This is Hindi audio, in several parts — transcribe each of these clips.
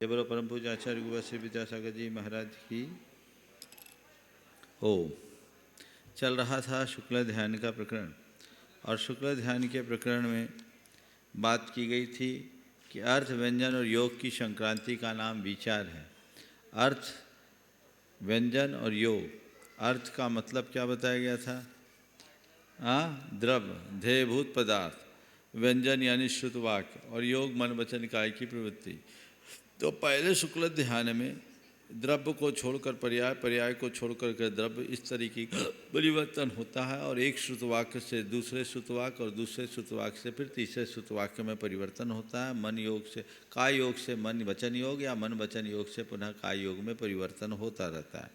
जय बोलो परम पूज्य आचार्य गुरु श्री विद्यासागर जी महाराज की हो। चल रहा था शुक्ल ध्यान का प्रकरण, और शुक्ल ध्यान के प्रकरण में बात की गई थी कि अर्थ, व्यंजन और योग की संक्रांति का नाम विचार है। अर्थ, व्यंजन और योग। अर्थ का मतलब क्या बताया गया था? द्रव्य, ध्येयभूत पदार्थ। व्यंजन यानी श्रुत वाक्य, और योग मन वचन काय की प्रवृत्ति। तो पहले शुक्ल ध्यान में द्रव्य को छोड़कर पर्याय, पर्याय को छोड़कर के द्रव्य, इस तरीके का परिवर्तन होता है, और एक श्रुतवाक्य से दूसरे श्रुतवाक्य और दूसरे श्रुतवाक्य से फिर तीसरे श्रुतवाक्य में परिवर्तन होता है। मन योग से काय योग से मन वचन योग, या मन वचन योग से पुनः काय योग में परिवर्तन होता रहता है।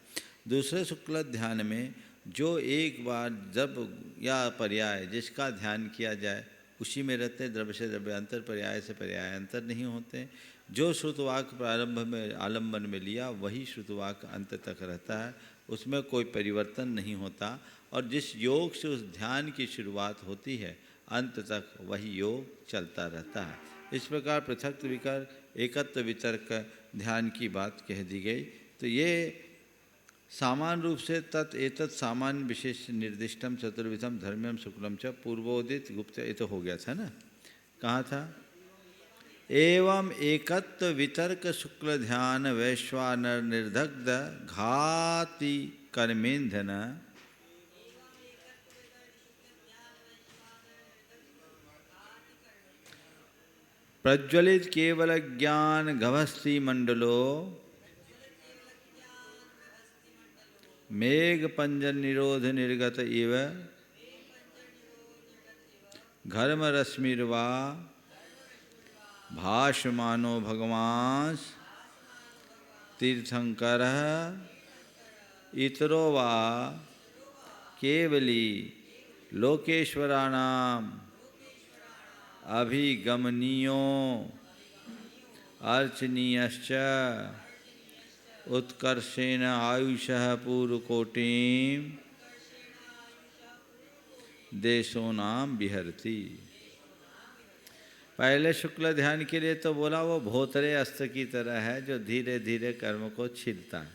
दूसरे शुक्ल ध्यान में जो एक बार द्रव्य या पर्याय जिसका ध्यान किया जाए उसी में रहते, द्रव्य से द्रव्य अंतर, पर्याय से पर्याय अंतर नहीं होते। जो श्रुतवाक्य प्रारंभ में आलम्बन में लिया वही श्रुतवाक्य अंत तक रहता है, उसमें कोई परिवर्तन नहीं होता। और जिस योग से उस ध्यान की शुरुआत होती है अंत तक वही योग चलता रहता है। इस प्रकार पृथक विकर एकत्व वितर्क ध्यान की बात कह दी गई। तो ये सामान्य रूप से एतत् सामान्य विशेष निर्दिष्टम चतुर्विधम धर्म्यम शुक्लम च पूर्वोदित गुप्त, ये तो हो गया था ना। कहाँ था? एवं एकत्व वितर्क शुक्ल ध्यान वैश्वानर निर्दग्ध घाति कर्मेंधन प्रज्वलित केवल ज्ञान गभस्ति मंडलो मेघ पंजन निरोध निर्गत इव घर्म रश्मिर्वा भाषमानो भगवान तीर्थंकर इतरो वा केवली लोकेश्वराणाम अभिगमनीयो अर्चनीयश्च उत्कर्षेण आयुषः पूर्वकोटिं देशों नाम बिहरती। पहले शुक्ल ध्यान के लिए तो बोला वो भोतरे अस्त्र की तरह है जो धीरे धीरे कर्म को छीलता है,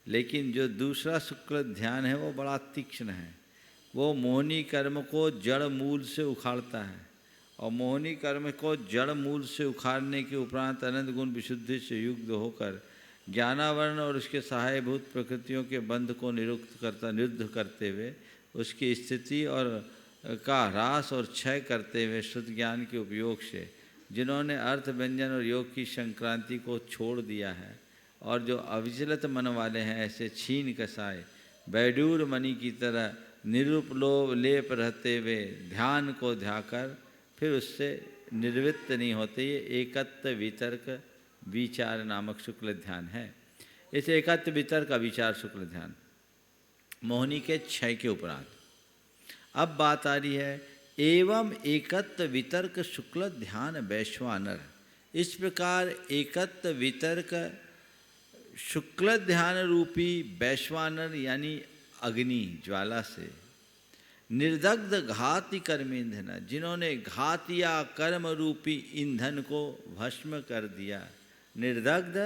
लेकिन जो दूसरा शुक्ल ध्यान है वो बड़ा तीक्ष्ण है। वो मोहनी कर्म को जड़ मूल से उखाड़ता है, और मोहनी कर्म को जड़ मूल से उखाड़ने के उपरांत अनंत गुण विशुद्धि से युक्त होकर ज्ञानावरण और उसके सहायभूत प्रकृतियों के बंध को निरुद्ध करते हुए उसकी स्थिति और का ह्रास और क्षय करते हुए शुद्ध ज्ञान के उपयोग से जिन्होंने अर्थ, व्यंजन और योग की संक्रांति को छोड़ दिया है, और जो अविचलित मन वाले हैं, ऐसे छीन कसाए बैडूर मणि की तरह निरुपलोभ लेप रहते हुए ध्यान को ध्याकर फिर उससे निर्वृत्त नहीं होते, ये एकत्व वितर्क विचार नामक शुक्ल ध्यान है। इस एकत्व वितर्क का विचार शुक्ल ध्यान मोहनी के क्षय के उपरांत। अब बात आ रही है एवं एकत्व वितर्क शुक्ल ध्यान वैश्वानर। इस प्रकार एकत्व वितर्क शुक्ल ध्यान रूपी वैश्वानर यानी अग्नि ज्वाला से निर्दग्ध घाति कर्मेंधन, जिन्होंने घात या कर्म रूपी ईंधन को भस्म कर दिया। निर्दग्ध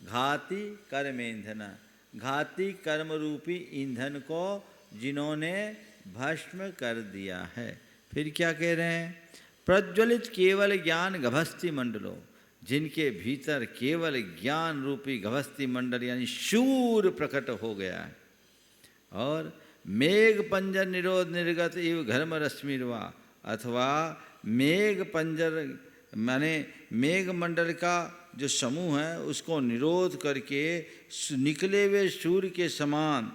घाति कर्मेंधन, घाती कर्म रूपी ईंधन को जिन्होंने भस्म कर दिया है। फिर क्या कह रहे हैं? प्रज्वलित केवल ज्ञान गभस्ति मंडलो, जिनके भीतर केवल ज्ञान रूपी गभस्ति मंडल यानी शूर प्रकट हो गया है। और मेघ पंजर निरोध निर्गत इव घर्म रश्मिर्वा, अथवा मेघ पंजर माने मेघ मंडल का जो समूह है उसको निरोध करके निकले हुए सूर्य के समान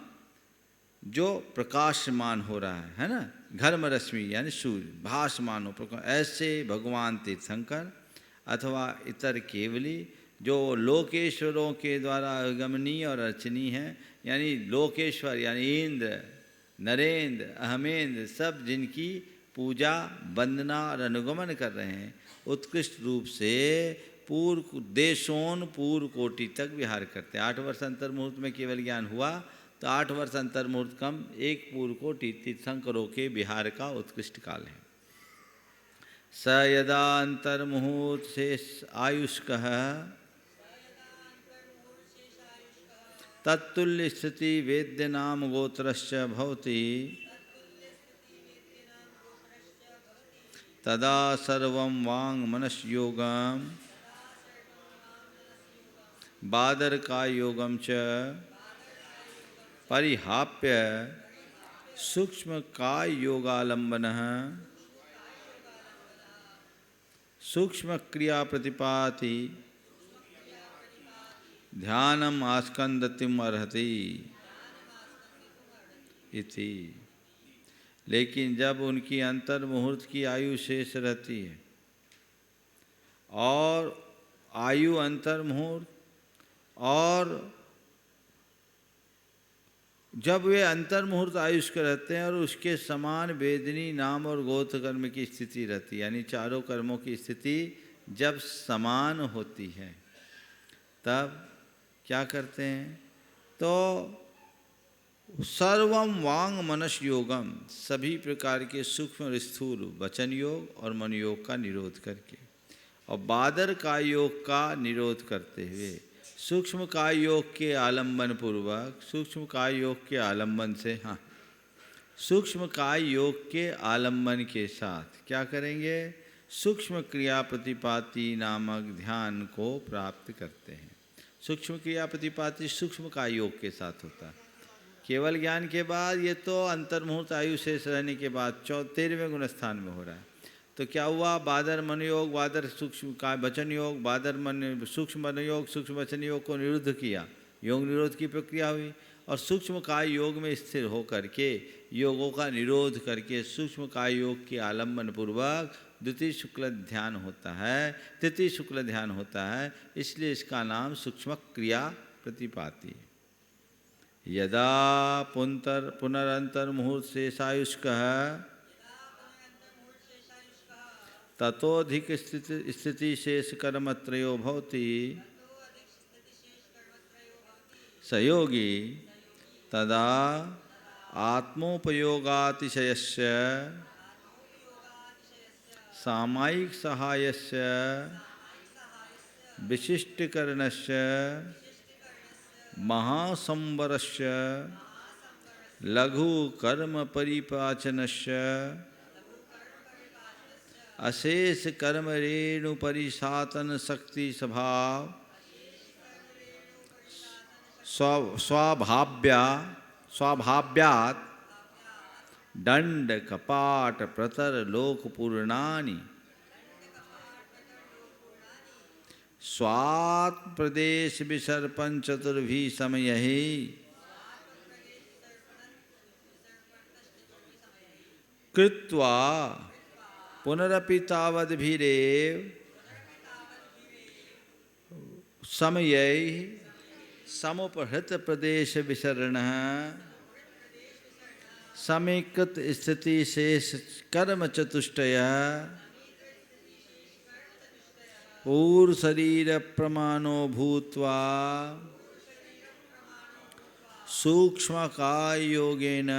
जो प्रकाशमान हो रहा है ना, घर्म रश्मि यानी सूर्य भासमान हो प्रकाश, ऐसे भगवान तीर्थंकर अथवा इतर केवली जो लोकेश्वरों के द्वारा आगमनीय और अर्चनीय है, यानी लोकेश्वर यानी इंद्र, नरेंद्र, अहमेंद्र, सब जिनकी पूजा, वंदना और अनुगमन कर रहे हैं, उत्कृष्ट रूप से पूर्व देशों पूर्व कोटि तक विहार करते हैं। 8 वर्ष अंतर मुहूर्त में केवल ज्ञान हुआ तो 8 वर्ष अंतर मुहूर्त कम एक पूर्व कोटि तीर्थंकरों के विहार का उत्कृष्ट काल है। स यदा अंतर्मुहूर्त से आयुष्कः तत्तुल्य स्थिति वेद्य नाम गोत्रश्च भवति तदा सर्वं वांग मनस योगम बादरका योगम च परिहाप्य सूक्ष्म काय योगालंबनः सूक्ष्म क्रिया प्रतिपाति ध्यानम आस्कंदतिम अर्हति इति। लेकिन जब उनकी अंतर मुहूर्त की आयु शेष रहती है और आयु अंतर मुहूर्त और जब वे अंतर मुहूर्त आयुष्क रहते हैं और उसके समान वेदनी नाम और गोत्र कर्म की स्थिति रहती है, यानी चारों कर्मों की स्थिति जब समान होती है तब क्या करते हैं, तो सर्वम वांग मनस योगम, सभी प्रकार के सूक्ष्म और स्थूल वचन योग और मन योग का निरोध करके और बादर का योग का निरोध करते हुए सूक्ष्म काय योग के आलंबन पूर्वक, सूक्ष्म काय योग के आलंबन से, हाँ, सूक्ष्म काय योग के आलंबन के साथ क्या करेंगे, सूक्ष्म क्रिया प्रतिपाति नामक ध्यान को प्राप्त करते हैं। सूक्ष्म क्रिया प्रतिपाति सूक्ष्म काय योग के साथ होता है। केवल ज्ञान के बाद ये तो अंतर्मुहूर्त आयु शेष रहने के बाद 13वें गुण स्थान में हो रहा है। तो क्या हुआ, बादर मन योग, बादर सूक्ष्म का वचन योग, बादर मन सूक्ष्म मन योग, सूक्ष्म वचन योग को निरुद्ध किया, योग निरोध की प्रक्रिया हुई और सूक्ष्म काय योग में स्थिर होकर के योगों का निरोध करके सूक्ष्म काय योग के आलंबन पूर्वक द्वितीय शुक्ल ध्यान होता है, तृतीय शुक्ल ध्यान होता है, इसलिए इसका नाम सूक्ष्म क्रिया प्रतिपाति है। यदा पुनरंतर मुहूर्त शेषायुष्कः ततोधिक स्थिति शेष कर्मत्रयो भवति सयोगी तदा आत्मोपयोगातिशयस्य सामायिक सहायस्य विशिष्टीकरणस्य महासंवरस्य लघु कर्म परिपाचनस्य अशेष कर्म रेणु परिसातन शक्ति स्वभाव स्वाभाव्यात् दंड कपाट प्रतर लोक पूर्णानि स्वात् प्रदेश विसर्पण चतुर्भी समयहि कृत्वा पुनरपि तावद्भिरेव समयै समुपहृत प्रदेश विसरणः समीकृत स्थिति शेष कर्म चतुष्टय पूर्व शरीर प्रमाणो भूत्वा सूक्ष्म काय योगेन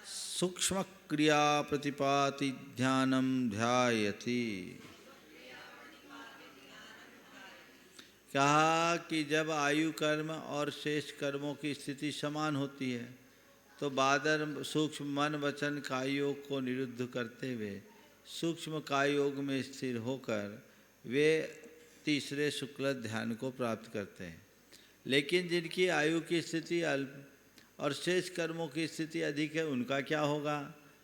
सूक्ष्म क्रिया प्रतिपाति ध्यानम ध्यायति। कहा कि जब आयु कर्म और शेष कर्मों की स्थिति समान होती है तो बादर सूक्ष्म मन वचन काय योग को निरुद्ध करते हुए सूक्ष्म काय योग में स्थिर होकर वे तीसरे शुक्ल ध्यान को प्राप्त करते हैं। लेकिन जिनकी आयु की स्थिति अल्प और शेष कर्मों की स्थिति अधिक है, उनका क्या होगा,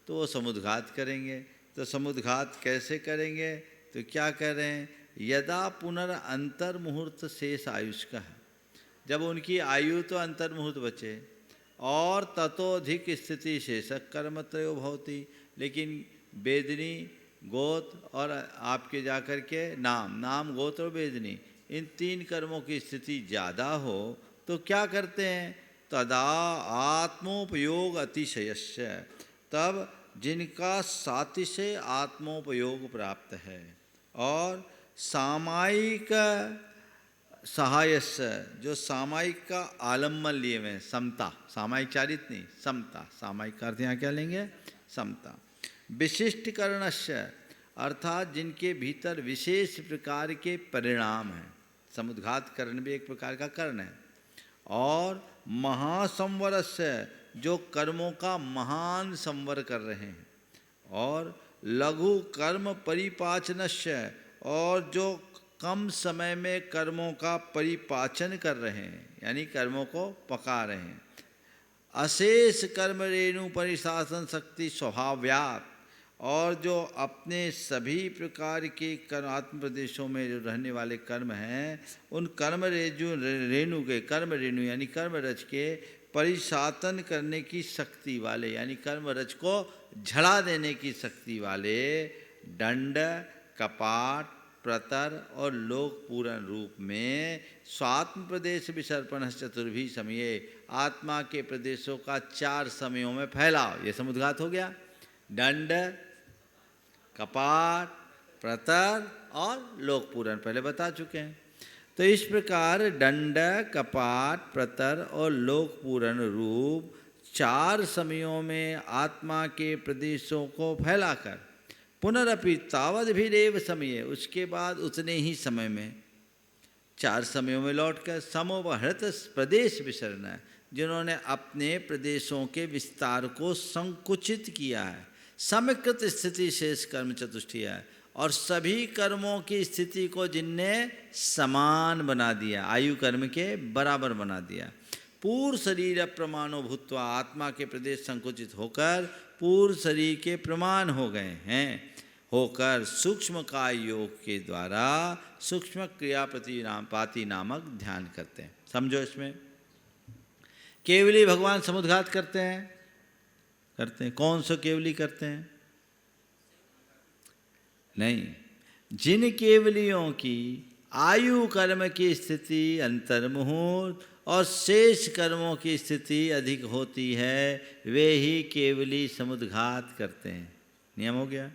तो वो समुद्घात करेंगे। तो समुद्घात कैसे करेंगे, तो क्या करें, यदा पुनर अंतर मुहूर्त शेष आयुष का है, जब उनकी आयु तो अंतर मुहूर्त बचे और ततोधिक स्थिति शेष कर्मत्रयो भवति, लेकिन वेदनी गोत्र और आपके जाकर के नाम गोत्र और वेदनी इन तीन कर्मों की स्थिति ज़्यादा हो तो क्या करते हैं, तदा आत्मोपयोग अतिशयस्य, तब जिनका सातिशय आत्मोपयोग प्राप्त है और सामायिक सहायस्य, जो सामायिक का आलम्बन लिए हुए हैं, समता, सामायिक चारित नहीं, समता, सामायिक का अर्थ यहाँ क्या लेंगे, समता। विशिष्टीकरणस्य, अर्थात जिनके भीतर विशेष प्रकार के परिणाम हैं, समुद्घात करण भी एक प्रकार का कर्ण है। और महासंवरस्य, जो कर्मों का महान संवर कर रहे हैं। और लघु कर्म परिपाचनस्य, और जो कम समय में कर्मों का परिपाचन कर रहे हैं, यानी कर्मों को पका रहे हैं। अशेष कर्म रेणु परिशासन शक्ति स्वभाव्यात, और जो अपने सभी प्रकार के कर्म आत्म प्रदेशों में जो रहने वाले कर्म हैं, उन कर्म रेणु के, कर्म रेणु यानी कर्म रज के परिशासन करने की शक्ति वाले, यानी कर्म रज को झड़ा देने की शक्ति वाले दंड, कपाट, प्रतर और लोक पूर्ण रूप में स्वात्म प्रदेश विसर्पण चतुर्भी समये, आत्मा के प्रदेशों का 4 समयों में फैलाव। ये समुद्घात हो गया। दंड, कपाट, प्रतर और लोक पूर्ण पहले बता चुके हैं। तो इस प्रकार दंड, कपाट, प्रतर और लोक पूर्ण रूप 4 समयों में आत्मा के प्रदेशों को फैलाकर पुनरपि तावद भी रेव समय, उसके बाद उतने ही समय में 4 समयों में लौटकर समोपहृत प्रदेश विसरण, जिन्होंने अपने प्रदेशों के विस्तार को संकुचित किया है। समीकृत स्थिति शेष कर्म चतुष्टय है, और सभी कर्मों की स्थिति को जिनने समान बना दिया, आयु कर्म के बराबर बना दिया। पूर्व शरीर अप्रमाणो भूत्वा, आत्मा के प्रदेश संकुचित होकर पूर्व शरीर के प्रमाण हो गए हैं, होकर सूक्ष्म काय योग के द्वारा सूक्ष्म क्रियापति नामक ध्यान करते हैं। समझो, इसमें केवली भगवान समुद्घात करते हैं। कौन सा केवली करते हैं? नहीं, जिन केवलियों की आयु कर्म की स्थिति अंतर्मुहूर्त और शेष कर्मों की स्थिति अधिक होती है, वे ही केवली समुद्घात करते हैं। नियम हो गया।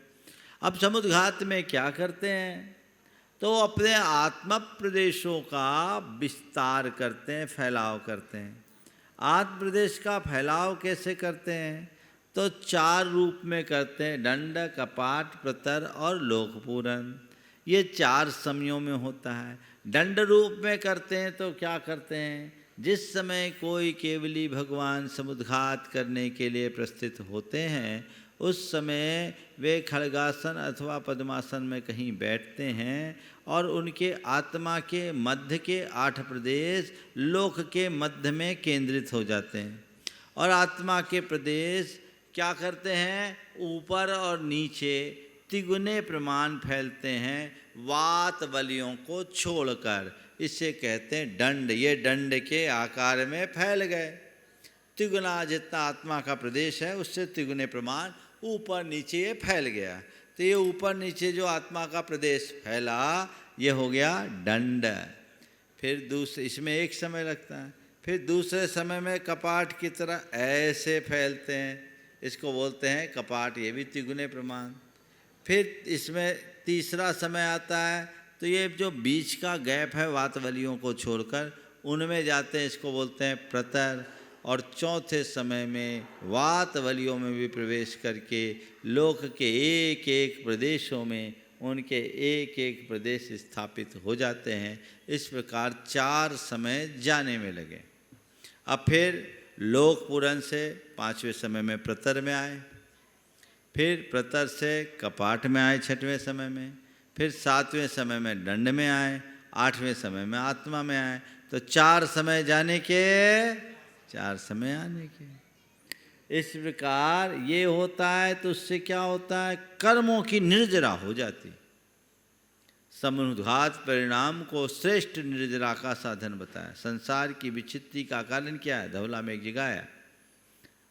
अब समुद्घात में क्या करते हैं? तो अपने आत्म प्रदेशों का विस्तार करते हैं, फैलाव करते हैं। आत्म प्रदेश का फैलाव कैसे करते हैं? तो 4 रूप में करते हैं, दंड, कपाट, प्रतर और लोकपूरन। ये 4 समयों में होता है। दंड रूप में करते हैं तो क्या करते हैं? जिस समय कोई केवली भगवान समुद्घात करने के लिए प्रस्थित होते हैं, उस समय वे खड्गासन अथवा पद्मासन में कहीं बैठते हैं, और उनके आत्मा के मध्य के 8 प्रदेश लोक के मध्य में केंद्रित हो जाते हैं। और आत्मा के प्रदेश क्या करते हैं? ऊपर और नीचे तिगुने प्रमाण फैलते हैं, वात बलियों को छोड़कर। इसे कहते हैं दंड। ये दंड के आकार में फैल गए। तिगुना जितना आत्मा का प्रदेश है, उससे तिगुने प्रमाण ऊपर नीचे ये फैल गया। तो ये ऊपर नीचे जो आत्मा का प्रदेश फैला, ये हो गया दंड। फिर दूसरे, इसमें एक समय लगता है। फिर दूसरे समय में कपाट की तरह ऐसे फैलते हैं, इसको बोलते हैं कपाट। ये भी तिगुने प्रमाण। फिर इसमें तीसरा समय आता है, तो ये जो बीच का गैप है वातवलियों को छोड़कर, उनमें जाते हैं, इसको बोलते हैं प्रतर। और चौथे समय में वातवलियों में भी प्रवेश करके लोक के एक एक प्रदेशों में उनके एक एक प्रदेश स्थापित हो जाते हैं। इस प्रकार 4 समय जाने में लगे। अब फिर लोक पूरन से 5वें समय में प्रतर में आए, फिर प्रतर से कपाट में आए 6वें समय में, फिर 7वें समय में दंड में आए, 8वें समय में आत्मा में आए। तो 4 समय जाने के, 4 समय आने के। इस प्रकार ये होता है। तो उससे क्या होता है? कर्मों की निर्जरा हो जाती। समुद्घात परिणाम को श्रेष्ठ निर्जरा का साधन बताया। संसार की विच्छित्ति का कारण क्या है? धवला में एक जगह आया,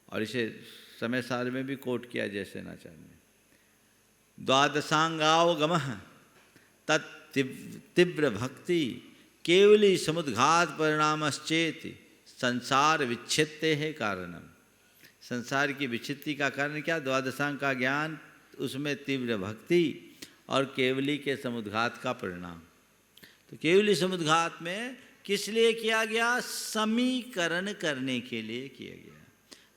और इसे समय सार में भी कोट किया जैसे नाचार्य ने। द्वादशांगावगमः तत्तीव्र भक्ति केवली समुद्घात परिणामश्चेति संसार विच्छित्ते है कारणम। संसार की विच्छित्ति का कारण क्या? द्वादशांग का ज्ञान, उसमें तीव्र भक्ति और केवली के समुद्घात का परिणाम। तो केवली समुद्घात में किस लिए किया गया? समीकरण करने के लिए किया गया।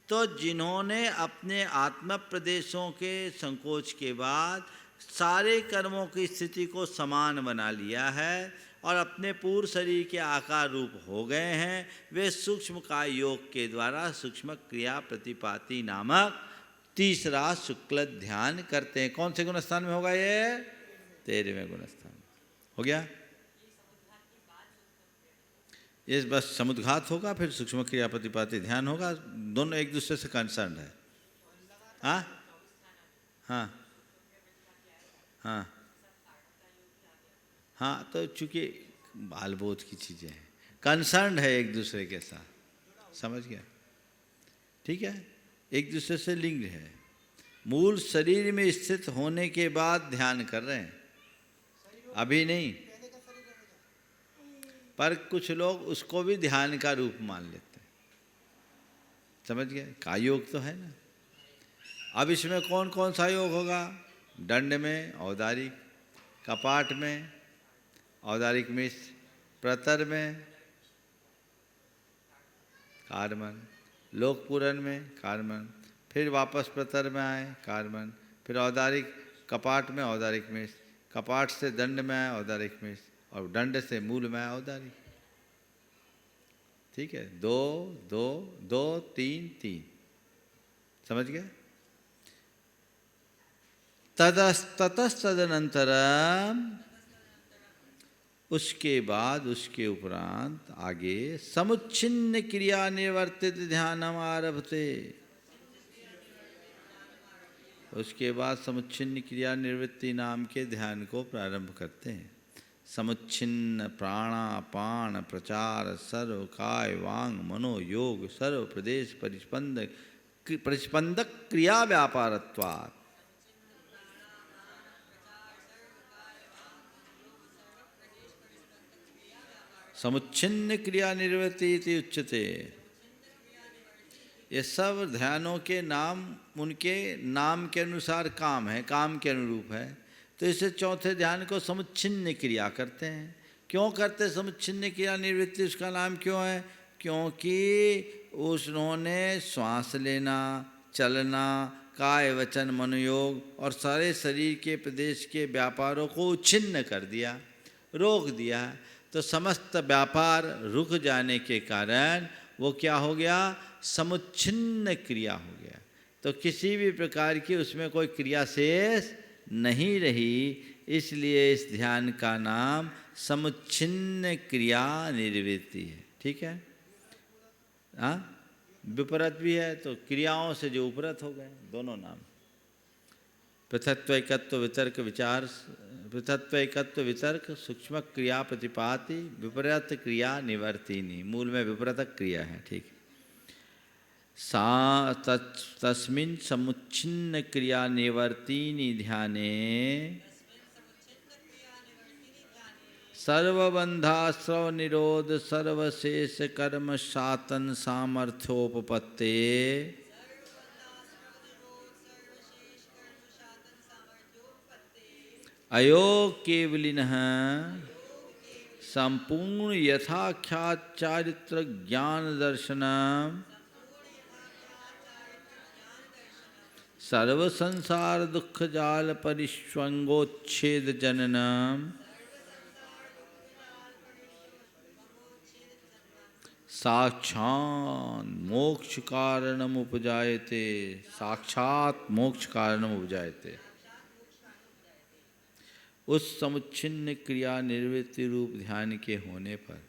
तो जिन्होंने अपने आत्म प्रदेशों के संकोच के बाद सारे कर्मों की स्थिति को समान बना लिया है, और अपने पूर्व शरीर के आकार रूप हो गए हैं, वे सूक्ष्म काय योग के द्वारा सूक्ष्म क्रिया प्रतिपाति नामक तीसरा शुक्ल ध्यान करते हैं। कौन से गुणस्थान में होगा ये? 13वें गुणस्थान। हो गया? ये बस समुद्घात होगा, फिर सूक्ष्म क्रिया प्रतिपाति ध्यान होगा। दोनों एक दूसरे से कंसर्न है। हाँ हाँ हाँ हाँ, तो चूंकि बालबोध की चीज़ें हैं, कंसर्न है एक दूसरे के साथ, समझ गया? ठीक है, एक दूसरे से लिंक्ड है। मूल शरीर में स्थित होने के बाद ध्यान कर रहे हैं, अभी नहीं। पर कुछ लोग उसको भी ध्यान का रूप मान लेते हैं, समझ गए? काय योग तो है ना। अब इसमें कौन कौन सा योग होगा? दंड में औदारिक, कपाट में औदारिक मिश्र, प्रतर में कार्मन, लोकपुरन में कार्मन, फिर वापस प्रतर में आए कार्मन, फिर औदारिक कपाट में औदारिक मिश्र, कपाट से दंड में आए औदारिक मिश्र, और दंड से मूल में आए औदारिक। ठीक है, 2 2 2 3 3, समझ गए? तदनंतरम, उसके बाद उसके उपरांत आगे समुच्छिन्न क्रिया निवर्तित ध्यानम आरभते। उसके बाद समुच्छिन्न क्रिया निवृत्ति नाम के ध्यान को प्रारंभ करते हैं। समुच्छिन्न प्राणापान प्रचार सर्व काय वांग मनो योग सर्व प्रदेश परिस्पंदक क्रिया व्यापारत्वात्। समुच्छिन्न क्रिया निवृत्ति इति उच्यते। ये सब ध्यानों के नाम उनके नाम के अनुसार काम है, काम के अनुरूप है। तो इसे चौथे ध्यान को समुच्छिन्न क्रिया कहते हैं। क्यों करते समुच्छिन्न क्रिया निवृत्ति? उसका नाम क्यों है? क्योंकि उन्होंने श्वास लेना, चलना, काय वचन मनोयोग और सारे शरीर के प्रदेश के व्यापारों को छिन्न कर दिया, रोक दिया। तो समस्त व्यापार रुक जाने के कारण वो क्या हो गया? समुच्छिन्न क्रिया हो गया। तो किसी भी प्रकार की उसमें कोई क्रिया शेष नहीं रही, इसलिए इस ध्यान का नाम समुच्छिन्न क्रिया निवृत्ति है। ठीक है? हाँ, विपरीत भी है, तो क्रियाओं से जो उपरत हो गए, दोनों नाम। पृथक्त्व एकत्व वितर्क विचार, पृथक्त्व एकत्व वितर्क सूक्ष्म क्रिया प्रतिपाति विपरीत क्रिया निवर्तिनी। मूल में विपरीत क्रिया है। ठीक, सा तस्मिन् समुच्छिन्न क्रिया निवर्तिनी ध्याने सर्वबंधाश्रव निरोध सर्वशेष कर्म शातन सामर्थ्योपपत्ते अयोग केवलिनः संपूर्ण यथाख्यात चारित्र ज्ञान दर्शनम सर्व संसार दुख जाल परिष्वंगोच्छेद जननम साक्षात मोक्ष कारणम उपजायते। साक्षात मोक्ष कारणम उपजायते। उस समुच्छिन्न क्रिया निवृत्ति रूप ध्यान के होने पर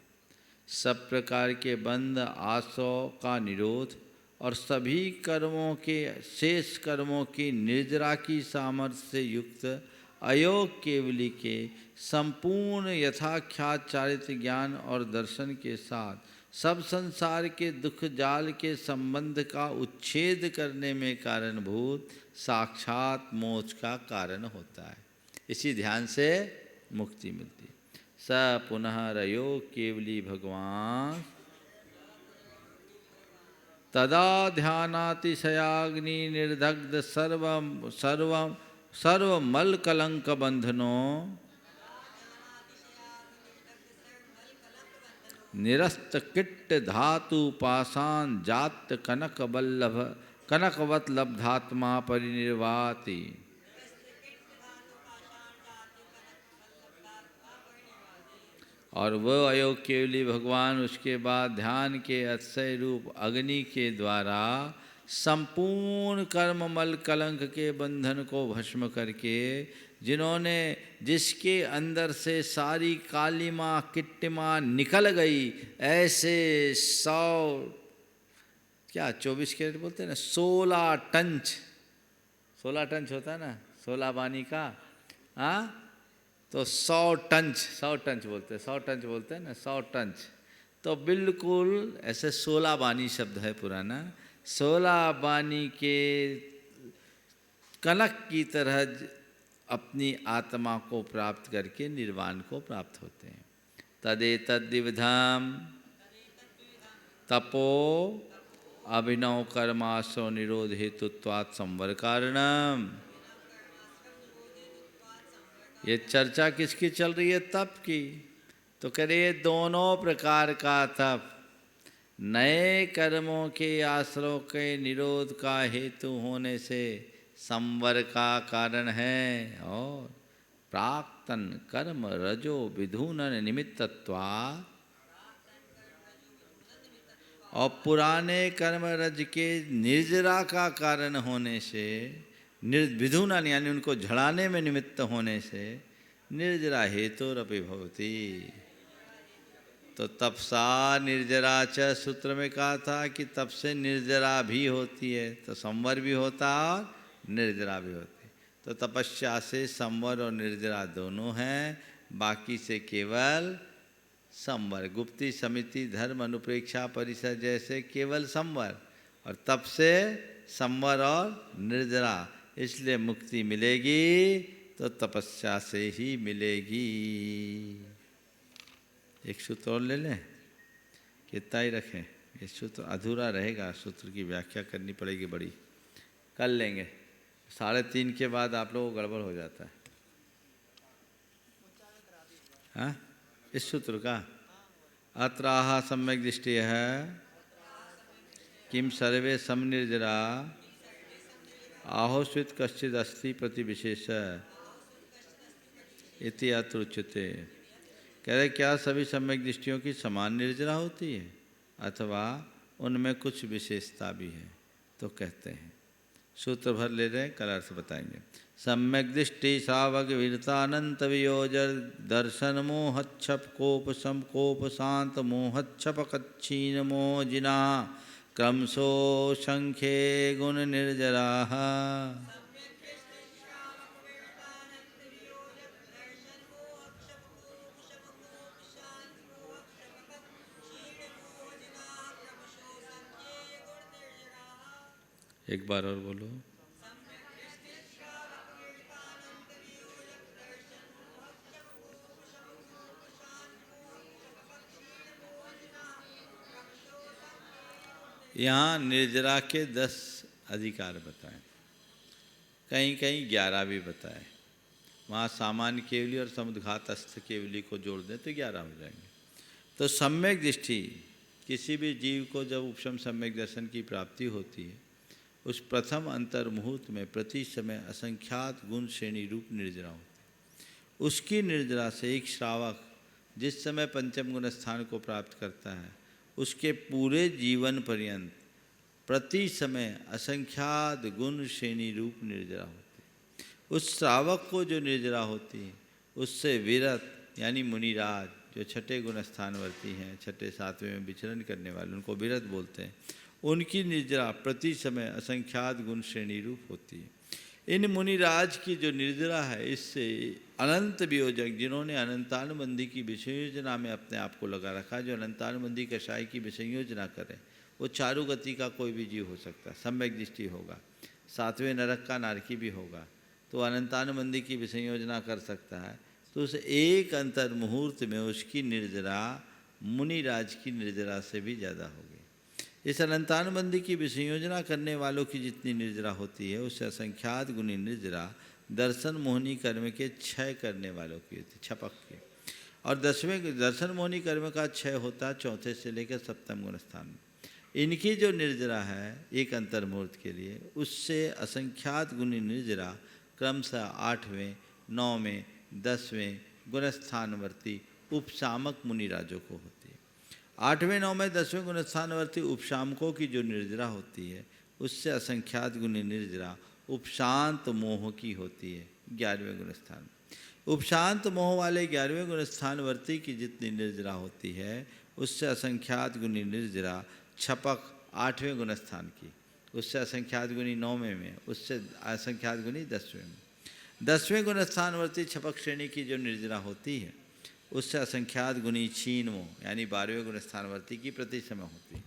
सब प्रकार के बंध आसव का निरोध और सभी कर्मों के शेष कर्मों की निर्जरा की सामर्थ्य से युक्त अयोग केवली के संपूर्ण यथाख्यात चारित्र ज्ञान और दर्शन के साथ सब संसार के दुख जाल के संबंध का उच्छेद करने में कारणभूत साक्षात मोक्ष का कारण होता है। इसी ध्यान से मुक्ति मिलती। स पुनः रयो केवली भगवान तदा ध्यानातिशयाग्नि निर्दग्ध सर्व सर्व सर्व मल कलंक बंधनो निरस्त किट्ट धातु पाषाण जात कनक बल्लभ कनकवत लब्धात्मा परिनिर्वाति। और वो अयोग केवली भगवान उसके बाद ध्यान के अतिशय रूप अग्नि के द्वारा संपूर्ण कर्ममल कलंक के बंधन को भस्म करके, जिसके अंदर से सारी कालिमा किट्टिमा निकल गई, ऐसे 24 कैरेट बोलते हैं ना, 16 टंच होता है ना 16 बानी का, हाँ, तो 100 टंच बोलते हैं ना, 100 टंच। तो बिल्कुल ऐसे 16 बानी शब्द है पुराना, 16 बानी के कनक की तरह अपनी आत्मा को प्राप्त करके निर्वाण को प्राप्त होते हैं। तदेतद्विधाम तपो अभिनव कर्माशो निरोध हेतुत्वात् संवर कारणम। ये चर्चा किसकी चल रही है? तप की। तो कह रहे दोनों प्रकार का तप नए कर्मों के आश्रय के निरोध का हेतु होने से संवर का कारण है, और प्राक्तन कर्म रजो विधूनन निमित्तत्वा, और पुराने कर्म रज के निर्जरा का कारण होने से, विधूनन यानी उनको झड़ाने में निमित्त होने से, निर्जरा हेतुरपि भवति। तो तपसा निर्जरा च सूत्र में कहा था कि तप से निर्जरा भी होती है, तो संवर भी होता और निर्जरा भी होती है। तो तपस्या से संवर और निर्जरा दोनों हैं, बाकी से केवल संवर। गुप्ती समिति धर्म अनुप्रेक्षा परिषद जैसे केवल संवर, और तप से संवर और निर्जरा। इसलिए मुक्ति मिलेगी तो तपस्या से ही मिलेगी। एक सूत्र और ले लें, कितना ही रखें, ये सूत्र अधूरा रहेगा, सूत्र की व्याख्या करनी पड़ेगी बड़ी, कर लेंगे। 3:30 के बाद आप लोगों को गड़बड़ हो जाता है। हाँ, इस सूत्र का अत्राह सम्यक दृष्टि है किम सर्वे समनिर्जरा आहोस्वित कश्चिद अस्ति प्रति विशेष इति अत्र उच्यते। कह रहे क्या सभी सम्यक दृष्टियों की समान निर्जरा होती है अथवा उनमें कुछ विशेषता भी है? तो कहते हैं, सूत्र भर ले रहे हैं, कल अर्थ बताएंगे। सम्यक दृष्टि सावक वीरतानंत वियोजर दर्शन मोहच्छप कोप समकोप शांत मोहच्छप कच्छीन मोजिना क्रमशो संख्ये गुण निर्जरा। एक बार और बोलो। यहाँ निर्जरा के 10 अधिकार बताएं, कहीं कहीं 11 भी बताए। वहाँ सामान्य केवली और समुद्घातस्थ केवली को जोड़ दें तो 11 हो जाएंगे। तो सम्यक दृष्टि, किसी भी जीव को जब उपशम सम्यक दर्शन की प्राप्ति होती है, उस प्रथम अंतर मुहूर्त में प्रति समय असंख्यात गुण श्रेणी रूप निर्जरा होती है। उसकी निर्जरा से एक श्रावक जिस समय पंचम गुण स्थान को प्राप्त करता है, उसके पूरे जीवन पर्यंत प्रति समय असंख्यात गुण श्रेणी रूप निर्जरा होती है। उस श्रावक को जो निर्जरा होती है, उससे विरत यानी मुनिराज जो छठे गुण स्थानवर्ती हैं, छठे सातवें में विचरण करने वाले, उनको विरत बोलते हैं, उनकी निर्जरा प्रति समय असंख्यात गुण श्रेणी रूप होती है। इन मुनिराज की जो निर्जरा है, इससे अनंत वियोजक जिन्होंने अनंतानुबंधी की विषय योजना में अपने आप को लगा रखा, जो अनंतानुबंधी कषाय की विषय योजना करे, वो चारु गति का कोई भी जीव हो सकता है, सम्यक दृष्टि होगा, 7वें नरक का नारकी भी होगा, तो अनंतानुबंधी की विषय योजना कर सकता है। तो उस एक अंतर मुहूर्त में उसकी निर्जरा मुनिराज की निर्जरा से भी ज़्यादा होगी। इस अनंतानुबंधी की विसंयोजना करने वालों की जितनी निर्जरा होती है, उससे असंख्यात गुणी निर्जरा दर्शन मोहनी कर्म के क्षय करने वालों की होती है, छपक के। और 10वें दर्शन मोहनी कर्म का क्षय होता है 4थे से लेकर 7वें गुण स्थान में। इनकी जो निर्जरा है एक अंतर मुहूर्त के लिए, उससे असंख्यात गुणी निर्जरा क्रमशः 8वें, 9वें, 10वें गुण स्थानवर्ती उपशामक मुनिराजों को होती है। 8वें 9वें 10वें गुणस्थानवर्ती उपशामकों की जो निर्जरा होती है उससे असंख्यात गुणी निर्जरा उपशांत मोह की होती है 11वें गुणस्थान। उपशांत मोह वाले 11वें गुणस्थानवर्ती की जितनी निर्जरा होती है उससे असंख्यात गुणी निर्जरा छपक 8वें गुणस्थान की, उससे असंख्यात गुणी 9वें में, उससे असंख्यात गुणी 10वें में। 10वें गुणस्थानवर्ती छपक श्रेणी की जो निर्जरा होती है उससे असंख्यात गुणी छीन मोह यानी 12वें गुणस्थानवर्ती की प्रति समय होती है।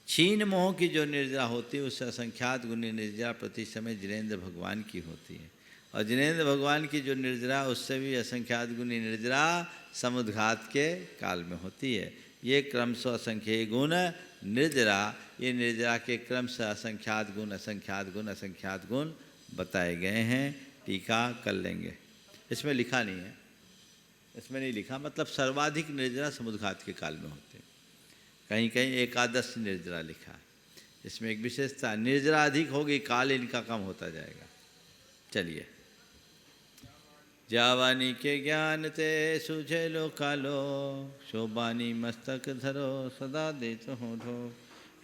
छीन मोह की जो निर्जरा होती है उससे असंख्यात गुणी निर्जरा प्रति समय जिनेन्द्र भगवान की होती है, और जिनेन्द्र भगवान की जो निर्जरा उससे भी असंख्यात गुणी निर्जरा समुद्घात के काल में होती है। ये क्रमशः असंख्य गुण निर्जरा, ये निर्जरा के क्रम से असंख्यात गुण बताए गए हैं। टीका कर लेंगे, इसमें लिखा नहीं है, इसमें नहीं लिखा, मतलब सर्वाधिक निर्जरा समुद्घात के काल में होते हैं। कहीं कहीं एकादश निर्जरा लिखा, इसमें एक विशेषता, निर्जरा अधिक होगी काल इनका कम होता जाएगा। चलिए, जावानी के ज्ञान ते सूझे लो कालो, शोभानी मस्तक धरो सदा देत हो ढो।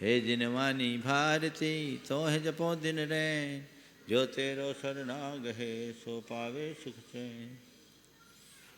हे जिनवानी भारती तो है जपो दिन रैन, जो तेरो शरणाग है सो पावे सुख चैन।